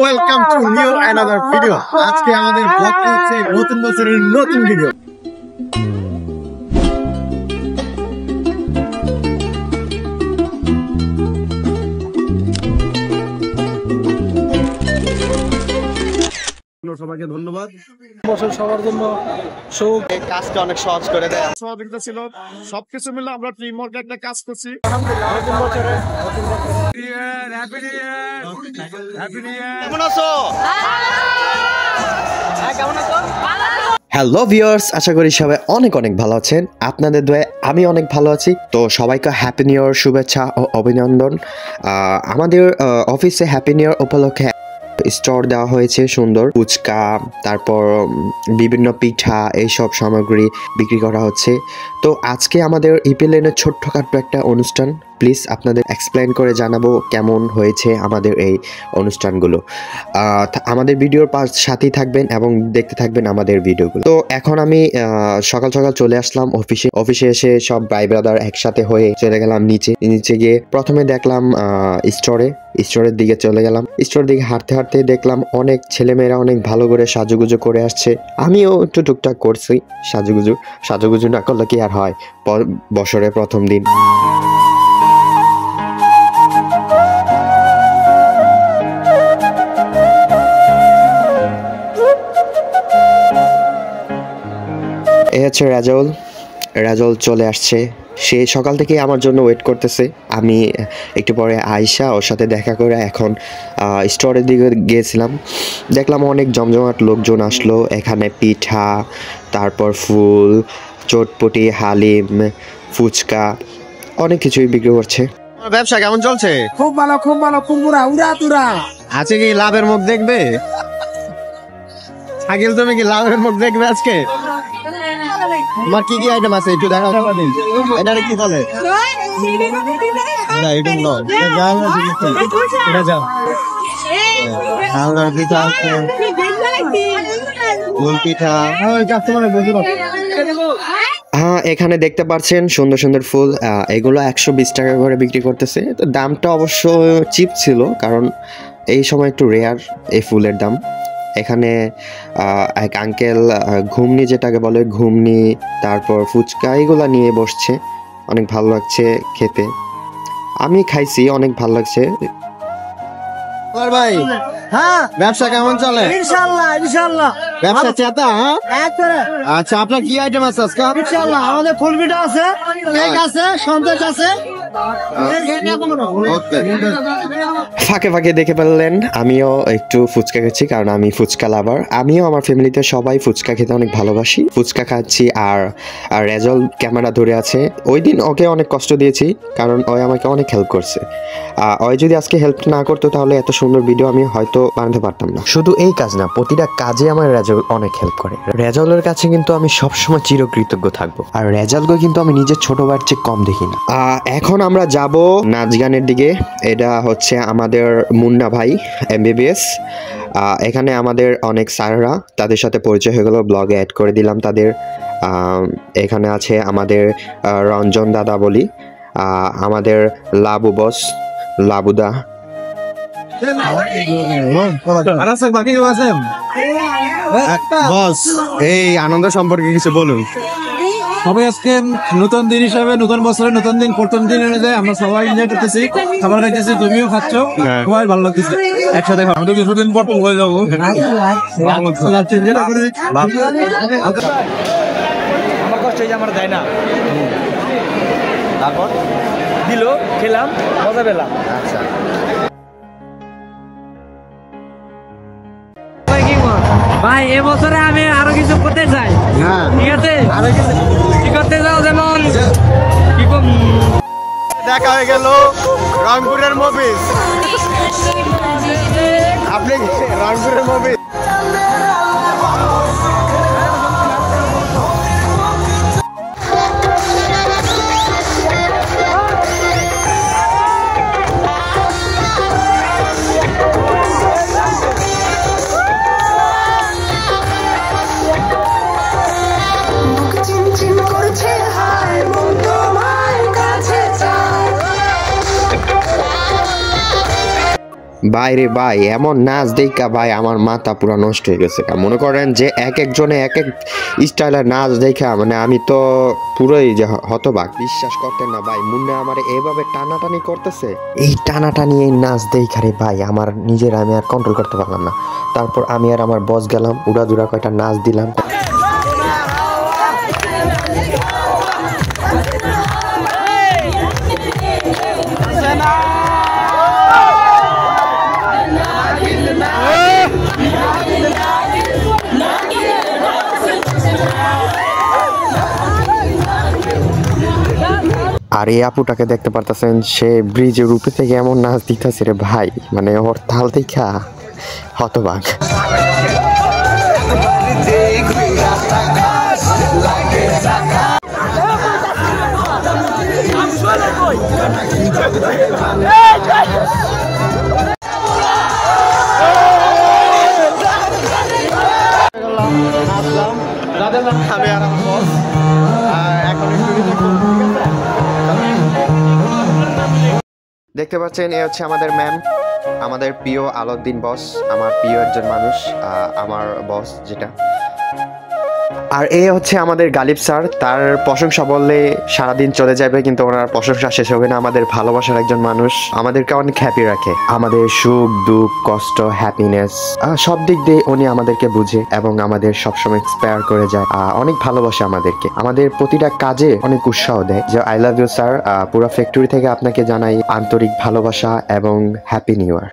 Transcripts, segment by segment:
Welcome to new another video. আজকে আমাদের ব্লগটা হচ্ছে নতুন বছরের নতুন ভিডিও। সবাইকে ধন্যবাদ। বছর সবার জন্য সুখ, এই কাজটা অনেক সহজ করে দেয়। সহযোগিতা ছিল, সবকিছু মিলে আমরা টিম ওয়ার্কে একটা কাজ করছি। কেমন আছো? হ্যালো ভিউয়ার্স, আশা করি সবাই অনেক অনেক ভালো আছেন। আপনাদের দোয়ায় আমি অনেক ভালো আছি। তো সবাইকে হ্যাপি নিউ ইয়ার শুভেচ্ছা ও অভিনন্দন। আমাদের অফিসে হ্যাপি নিউ ইয়ার উপলক্ষে স্টোর দেওয়া হয়েছে, সুন্দর ফুচকা, তারপর বিভিন্ন পিঠা, এইসব সামগ্রী বিক্রি করা হচ্ছে। তো আজকে আমাদের ইপিএলেনের ছোট্টখাট্ট একটা অনুষ্ঠান। প্লিজ আপনাদের এক্সপ্লেন করে জানাবো কেমন হয়েছে আমাদের এই অনুষ্ঠানগুলো। আমাদের ভিডিওর সাথেই থাকবেন এবং দেখতে থাকবেন আমাদের ভিডিওগুলো। তো এখন আমি সকাল সকাল চলে আসলাম অফিসে এসে সব ভাই ব্রাদার একসাথে হয়ে চলে গেলাম নিচে গিয়ে প্রথমে দেখলাম স্টোরের দিকে চলে গেলাম। স্টোরের দিকে হাঁটতে হাঁটতে দেখলাম অনেক ছেলেমেয়েরা অনেক ভালো করে সাজুগুজু করে আসছে। আমিও একটু টুকটাক করছি সাজুগুজু না করলে কি আর হয়, বছরের প্রথম দিন। এ হচ্ছে রাজল চলে আসছে। সে সকাল থেকে আমার জন্য ওয়েট করতেছে। আমি একটু পরে আয়শা ওর সাথে দেখা করে এখন স্টোরের দিকে গিয়েছিলাম। দেখলাম অনেক জমজমাট লোকজন আসলো। এখানে পিঠা, তারপর ফুল, চটপটি, হালিম, ফুচকা, অনেক কিছুই বিক্রি করছে। ব্যবসা কেমন চলছে? খুব ভালো, খুব ভালো, কুমড়া উড়া তুরা। আছে কি লাভের মুখ দেখবে? শাকিল, তুমি কি লাভের মুখ দেখবে আজকে? তোমার কি কি আইটেম আছে একটু দেখাও। এটা কি বলে? না, এটা নয়। এটা যাও। হালদার পিঠা আছে, গোল পিঠা। হ্যাঁ, এখানে দেখতে পাচ্ছেন সুন্দর সুন্দর ফুল। এগুলো 120 টাকা করে বিক্রি করতেছে। তো দামটা অবশ্য চিপ ছিল, কারণ এই সময় একটু রেয়ার এই ফুলের দাম। এখানে এক আঙ্কেল ঘুমনি, যেটাকে বলে ঘুমনি, তারপর ফুচকা, এগুলা নিয়ে বসছে। অনেক ভালো লাগছে খেতে। আমি খাইছি, অনেক ভালো লাগছে। ভাই, হ্যাঁ, ব্যবসা কেমন চলে? ইনশাআল্লাহ ব্যবসা চেতা? একবারে। আচ্ছা, আপনার কি আইটেম আছে আজকে? ইনশাআল্লাহ আমাদের ফুলপিঠা আছে, কেক আছে, সন্দেশ আছে। ফাঁকে ফাঁকে দেখে ফেললেন আমিও একটু ফুচকা খাচ্ছি, কারণ আমি ফুচকা লাভার। আমিও আমার ফ্যামিলিতে সবাই ফুচকা খেতে অনেক ভালোবাসি। ফুচকা খাচ্ছি আর রেজল ক্যামেরা ধরে আছে। ওই দিন ওকে অনেক কষ্ট দিয়েছি, কারণ ওই আমাকে অনেক হেল্প করছে। ওই যদি আজকে হেল্প না করতো তাহলে এত সুন্দর ভিডিও আমি হয়তো বানাতে পারতাম না। শুধু এই কাজ না, প্রতিটা কাজে আমার রেজল অনেক হেল্প করে। রেজলের কাছে কিন্তু আমি সবসময় চিরকৃতজ্ঞ থাকবো। আর রেজলকে কিন্তু আমি নিজের ছোট ভাইয়ের চেয়ে কম দেখি না। এখন আমরা যাব নাচ গানের দিকে। এটা হচ্ছে আমাদের মুন্না ভাই MBBS। এখানে আমাদের অনেক স্যাররা, তাদের সাথে পরিচয় হয়ে গেল, ব্লগে অ্যাড করে দিলাম তাদের। এখানে আছে আমাদের রঞ্জন দাদা বলি, আমাদের লাবু বস, লাবুদা। বস, এই আনন্দ সম্পর্কে কিছু বলুন। সবাই আজকে নতুন দিন হিসাবে, নতুন বছরের নতুন দিন, প্রথম দিন অনুযায়ী আমরা সবাই এনজয় করতেছি, খাবার খাইতেছি, তুমিও খাচ্ছ, সবাই ভালো লাগতেছে একসাথে। আমি তো কিছুদিন পর হয়ে যাবো। আমার কষ্ট হয়েছে, আমার দেয় না। তারপর দিল, খেলাম, মজা পেলাম। আচ্ছা, ভাই এবছরে আমি আরো কিছু করতে চাই। ঠিক আছে, আরো কিছু কি করতে চাও? যেমন দেখা হয়ে গেল রংপুরের মুভিজ। আপনি রংপুরের মুভিজ বাইরে ভাই এমন নাচ দেখা ভাই আমার মাথা পুরো নষ্ট হয়ে গেছে। মনে করেন যে এক একজনে এক এক স্টাইলের নাচ দেখা মানে আমি তো পুরোই যে হতবাক, বিশ্বাস করতেন না ভাই। মুন্না আমার এভাবে টানাটানি করতেছে, এই টানাটানি এই নাচ দেখা রে ভাই আমার নিজের আমি আর কন্ট্রোল করতে পারলাম না। তারপর আমি আর আমার বস গেলাম, উড়াদুরা কয়টা নাচ দিলাম। আর এই আপুটাকে দেখতে পারতেছেন, সে ব্রিজের উপরে থেকে এমন নাচ দিতেছে রে ভাই, মানে ওর তাল দেখা হতবাক। দেখতে পাচ্ছেন এ হচ্ছে আমাদের ম্যাম, আমাদের প্রিয় আলাউদ্দিন বস, আমার প্রিয় একজন মানুষ, আমার বস যেটা। আর এ হচ্ছে আমাদের গালিব স্যার, তার প্রশংসা বললে সারাদিন চলে যাবে কিন্তু ওনার প্রশংসা শেষ হবে না। আমাদের ভালোবাসার একজন মানুষ, আমাদেরকে অনেক হ্যাপি রাখে, আমাদের সুখ দুঃখ কষ্ট হ্যাপিনেস সব দিক দিয়ে উনি আমাদেরকে বুঝে এবং আমাদের সবসময় ইন্সপায়ার করে যায়, অনেক ভালোবাসে আমাদেরকে, আমাদের প্রতিটা কাজে অনেক উৎসাহ দেয়। যে আই লাভ ইউ স্যার, পুরো ফ্যাক্টরি থেকে আপনাকে জানাই আন্তরিক ভালোবাসা এবং হ্যাপি নিউ ইয়ার।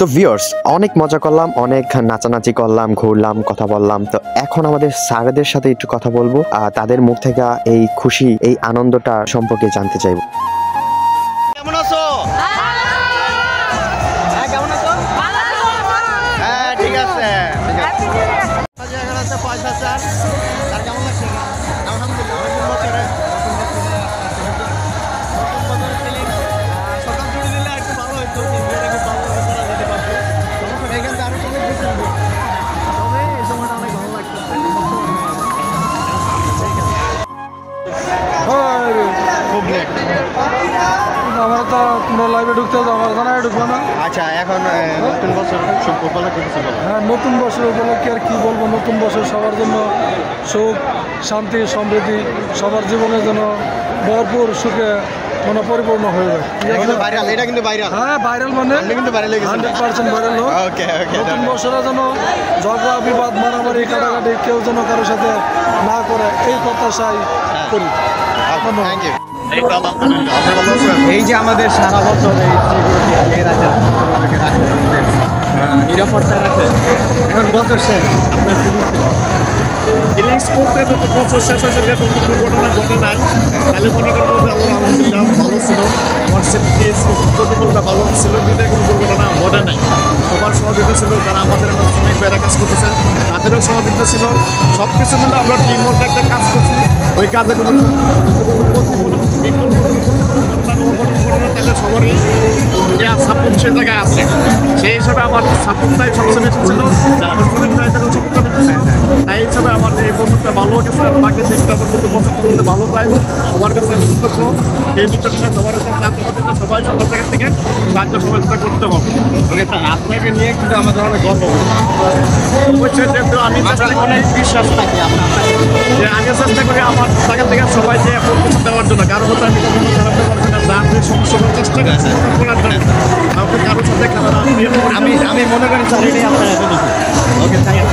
তো ভিউয়ার্স, অনেক মজা করলাম, অনেক নাচানাচি করলাম, ঘুরলাম, কথা বললাম। তো এখন আমাদের স্যারদের সাথে একটু কথা বলবো, তাদের মুখ থেকে এই খুশি এই আনন্দটা সম্পর্কে জানতে চাইবো। কেমন আছো? কেমন আছো? হ্যাঁ ঠিক আছে। পয়সা স্যার তার কেমন লাগছে? আলহামদুলিল্লাহ সকাল ছুটি দিলে একটু ভালো হইতো, আমার তো তোমরা লাইভে ঢুকতে হবে, আমার জানায় ঢুকবো না। আচ্ছা এখন নতুন বছর উপলক্ষে কিছু বলো। হ্যাঁ, নতুন বছর উপলক্ষে আর কি বলবো, নতুন বছর সবার জন্য সুখ শান্তি সমৃদ্ধি, সবার জীবনের জন্য ভরপুর সুখে মানে পরিপূর্ণ হয়ে যায়। ভাইরাল, এটা কিন্তু ভাইরাল। হ্যাঁ ভাইরাল, মানে কিন্তু ভাইরাল হয়ে গেছে, 100% ভাইরাল হোক। নতুন বছরে যেন ঝগড়া বিবাদ মারামারি কাটাকাটি কেউ যেন কারোর সাথে না করে, এই প্রত্যাশাই করি। Thank you. এই যে আমাদের সারা বছর নিরাপত্তা রাখে, এখন বছর শেষ, আপনার রিল্যাক্স করতে বছর শেষ হয়েছে, দুর্ঘটনা ঘটে নাই, তাহলে মনে করবো যে আমার আলহামদুলিল্লাহ ভালো ছিল, আমার সেফটি প্রোটোকলটা ভালো ছিল, কিন্তু কোনো দুর্ঘটনা ঘটে নাই। সবার সহযোগিতা ছিল, যারা আমাদের শ্রমিক ভাইরা কাজ করতেছে তাদেরও সহযোগিতা ছিল, সব কিছু মিলে আমরা টিম ওয়ার্ক একটা কাজ করছি। ওই কাজে কোনো তাহলে সবারই সাপোর্ট সে জায়গায় আছে, সেই হিসাবে আমার সাপোর্টটাই সবচেয়ে বেশি ছিল। তাই হিসাবে আমার এই বছরটা ভালো গেছে, আর বাকি চেষ্টা করতে বছর ভালো পাই। সবার কাছে এই বিষয়টা সবার সবাই সবার জায়গা থেকে সাহায্য সহযোগিতা করতে হবে। আপনাকে নিয়ে কিন্তু আমাদের অনেক গর্ব, যেহেতু আমি অনেক বিশ্বাস থাকি যে আমি চেষ্টা করি আমার জায়গা থেকে সবাই যে কিছু দেওয়ার জন্য, কারো হয়তো আমি কখনো খারাপ দেওয়ার জন্য যার সমস্যা চেষ্টা করছি করার জন্য, কারোর সাথে আমি মনে করি স্যার এটাই আপনার okay thank you.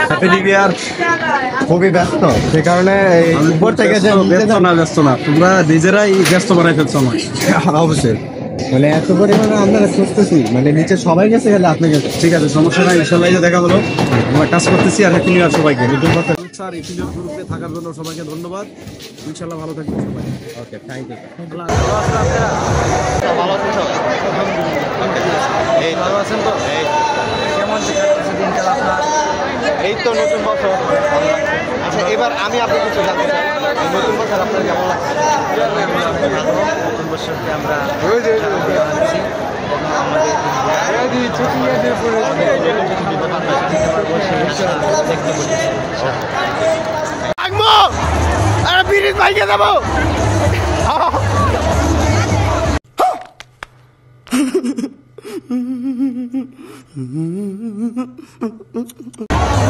Happy new year. খুবই ব্যস্ত, সে কারণে উপর থেকে ব্যস্ত না, তোমরা নিজেরাই ব্যস্ত বানাই ফেলছো আমার। অবশ্যই মানে এত পরিমাণে আমরা করতেছি, মানে নিচে সবাই গেছে গেলে আপনি গেছে, ঠিক আছে সমস্যা নাই, ইনশাল্লাহ দেখা হলো, আমরা কাজ করতেছি। আর হ্যাপি নিউ ইয়ার সবাইকে। নতুন কথা স্যার এই গ্রুপে থাকার জন্য সবাইকে ধন্যবাদ, ইনশাল্লাহ ভালো থাকবেন সবাই। Okay thank you. ভালো আছেন তো? এই ভালো আছেন তো? কেমন দিনকাল আপনার? এই তো নতুন বছর। আচ্ছা এবার আমি আপনার কিছু জানতে চাই, নতুন বছর আপনার কেমন লাগছে? নতুন বছরকে আমরা আমাদের ভাগবো আরে ব্রিজ ভাইকে যাবো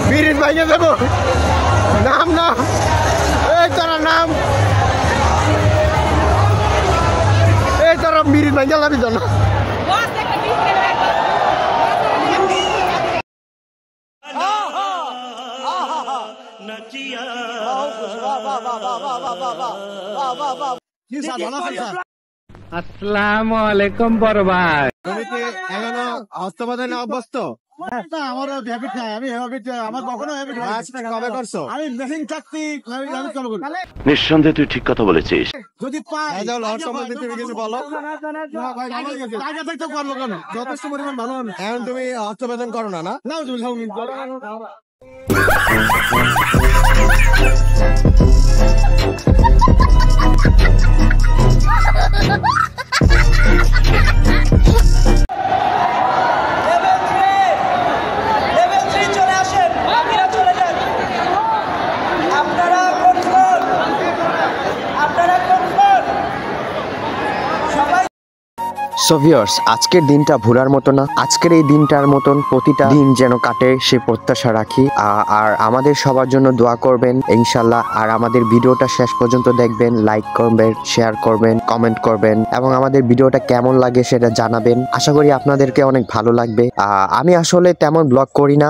ব্রিজ ভাইকে যাবো নাম না এই তারা নাম এই তারা ব্রিজ ভাইকে যাবি জানো আসসালামু আলাইকুম বড় ভাই। তুমি কি এখনো হস্তবাদনে অভ্যস্ত? আমারও হ্যাবিট নাই, আমি হ্যাবিট আমার কখনো হ্যাবিট হয় না। কবে করছো? আমি মেশিন চাকরি আমি কবে করি? নিঃসন্দেহে তুই ঠিক কথা বলেছিস। যদি পাই এই যাও লহর সম্বন্ধে তুমি কিছু বলো। না ভাই ভালো গেছে। আগে থাকতে করলো কেন? যথেষ্ট পরিমাণ ভালো হবে। এখন তুমি হস্তবাদন করো না না? না তুমি যাও মিন করো। সো ভিউয়ার্স, আজকের দিনটা ভুলার মতো না। আজকের এই দিনটার মতন প্রতিটা দিন যেন কাটে সে প্রত্যাশা রাখি। আর আমাদের সবার জন্য দোয়া করবেন ইনশাল্লাহ। আর আমাদের ভিডিওটা শেষ পর্যন্ত দেখবেন, লাইক করবেন, শেয়ার করবেন, কমেন্ট করবেন এবং আমাদের ভিডিওটা কেমন লাগে সেটা জানাবেন। আশা করি আপনাদেরকে অনেক ভালো লাগবে। আমি আসলে তেমন ব্লগ করি না,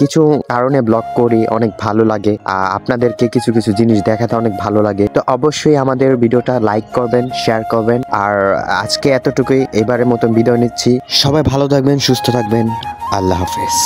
কিছু কারণে ব্লগ করি, অনেক ভালো লাগে। আপনাদেরকে কিছু কিছু জিনিস দেখাতে অনেক ভালো লাগে। তো অবশ্যই আমাদের ভিডিওটা লাইক করবেন, শেয়ার করবেন। আর আজকে এতটুকুই, এবারের মতন বিদায় নিচ্ছি। সবাই ভালো থাকবেন, সুস্থ থাকবেন। আল্লাহ হাফেজ।